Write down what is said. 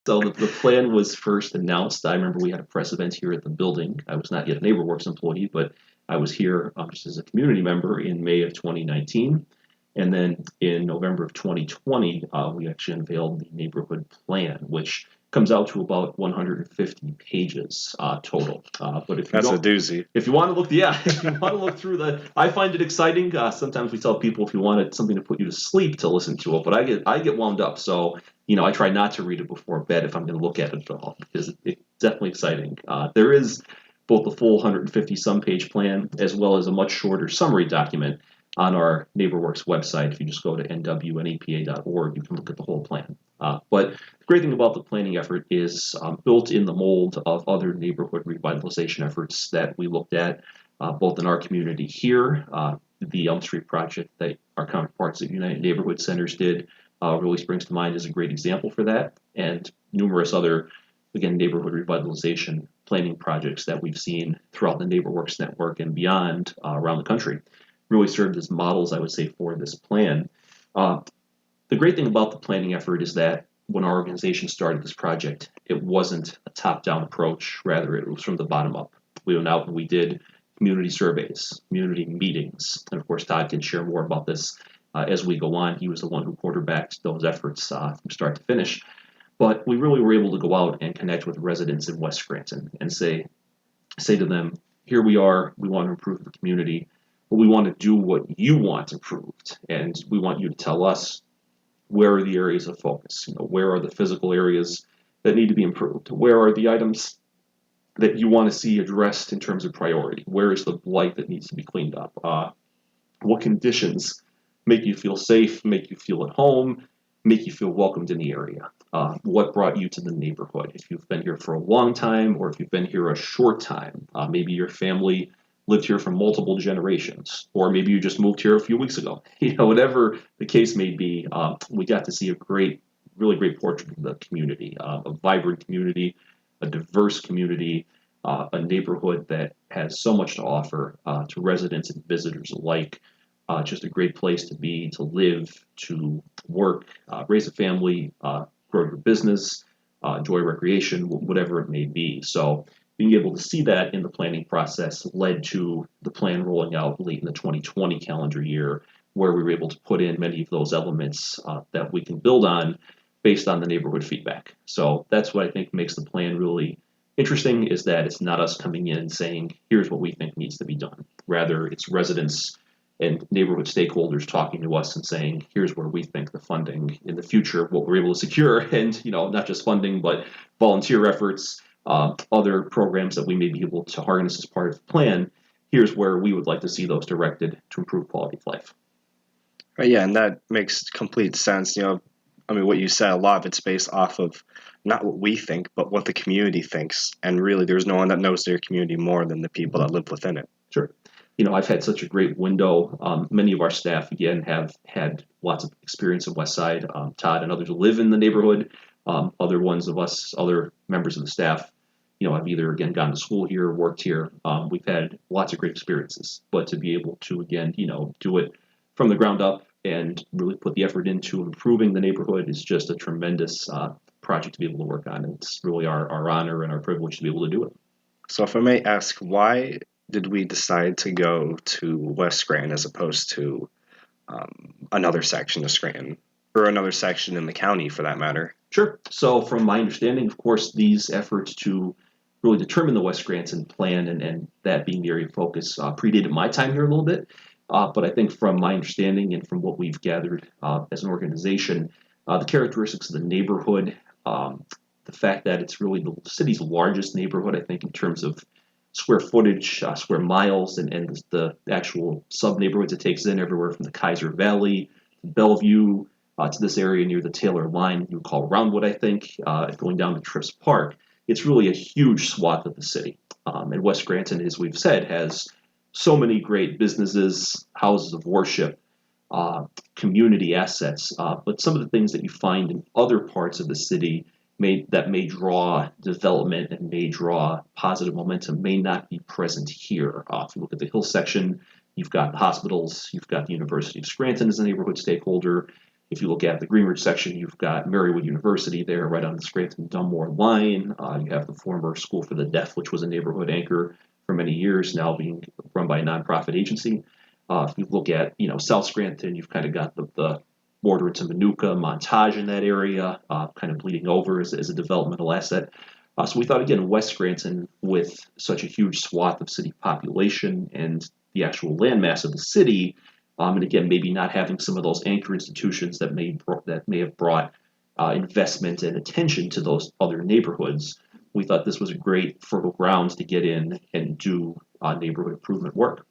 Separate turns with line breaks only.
So the plan was first announced. I remember we had a press event here at the building. I was not yet a NeighborWorks employee, but I was here just as a community member in May of 2019. And then in November of 2020, we actually unveiled the neighborhood plan, which comes out to about 150 pages total. But if you
That's a
don't,
doozy.
if you want to look, if you want to look through I find it exciting. Sometimes we tell people if you wanted something to put you to sleep to listen to it, but I get wound up. So I try not to read it before bed if I'm going to look at it at all because it's definitely exciting. There is both the full 150 some page plan as well as a much shorter summary document on our NeighborWorks website. If you just go to nwnepa.org, you can look at the whole plan. But the great thing about the planning effort is built in the mold of other neighborhood revitalization efforts that we looked at, both in our community here. The Elm Street project that our counterparts at United Neighborhood Centers did really springs to mind as a great example for that, and numerous other, again, neighborhood revitalization planning projects that we've seen throughout the NeighborWorks network and beyond around the country really served as models, I would say, for this plan. The great thing about the planning effort is that when our organization started this project, it wasn't a top-down approach. Rather, it was from the bottom up. We went out and we did community surveys, community meetings, and of course, Todd can share more about this as we go on. He was the one who quarterbacked those efforts from start to finish. But we really were able to go out and connect with residents in West Scranton and say to them, here we are, we want to improve the community, but we want to do what you want improved. And we want you to tell us, where are the areas of focus? Where are the physical areas that need to be improved? Where are the items that you want to see addressed in terms of priority? Where is the blight that needs to be cleaned up? What conditions make you feel safe, make you feel at home, make you feel welcomed in the area? What brought you to the neighborhood? If you've been here for a long time or if you've been here a short time, maybe your family lived here for multiple generations, or maybe you just moved here a few weeks ago. Whatever the case may be, we got to see a really great portrait of the community, a vibrant community, a diverse community, a neighborhood that has so much to offer to residents and visitors alike. Just a great place to be, to live, to work, raise a family, grow your business, enjoy recreation, whatever it may be. So being able to see that in the planning process led to the plan rolling out late in the 2020 calendar year, where we were able to put in many of those elements that we can build on based on the neighborhood feedback. So that's what I think makes the plan really interesting, is that it's not us coming in saying, here's what we think needs to be done. Rather, it's residents and neighborhood stakeholders talking to us and saying, here's where we think the funding in the future, what we're able to secure, and not just funding, but volunteer efforts, other programs that we may be able to harness as part of the plan. Here's where we would like to see those directed to improve quality of life.
Right, yeah, and that makes complete sense. What you said, a lot of it's based off of not what we think, but what the community thinks. And really, there's no one that knows their community more than the people that live within it.
Sure. I've had such a great window. Many of our staff, again, have had lots of experience in West Side. Todd and others live in the neighborhood. Other ones of us, other members of the staff, I've either, again, gone to school here, worked here. We've had lots of great experiences. But to be able to, again, do it from the ground up and really put the effort into improving the neighborhood is just a tremendous project to be able to work on. It's really our honor and our privilege to be able to do it.
So if I may ask, why did we decide to go to West Scranton as opposed to another section of Scranton, or another section in the county for that matter?
Sure. So from my understanding, of course, these efforts to really determine the West Scranton plan and that being the area of focus predated my time here a little bit. But I think from my understanding and from what we've gathered as an organization, the characteristics of the neighborhood, the fact that it's really the city's largest neighborhood, I think, in terms of square footage, square miles, and the actual sub-neighborhoods it takes in, everywhere from the Kaiser Valley to Bellevue to this area near the Taylor line, you would call Roundwood, I think, going down to Trips Park. It's really a huge swath of the city. And West Scranton, as we've said, has so many great businesses, houses of worship, community assets, but some of the things that you find in other parts of the city may draw development and may draw positive momentum may not be present here. If you look at the Hill section, you've got the hospitals, you've got the University of Scranton as a neighborhood stakeholder, If you look at the Greenridge section, you've got Marywood University there right on the Scranton-Dunmore line. You have the former School for the Deaf, which was a neighborhood anchor for many years, now being run by a nonprofit agency. If you look at, South Scranton, you've kind of got the border into Manuka, Montage in that area, kind of bleeding over as a developmental asset. So we thought, again, West Scranton, with such a huge swath of city population and the actual landmass of the city, and again, maybe not having some of those anchor institutions that may have brought investment and attention to those other neighborhoods, we thought this was a great fertile ground to get in and do neighborhood improvement work.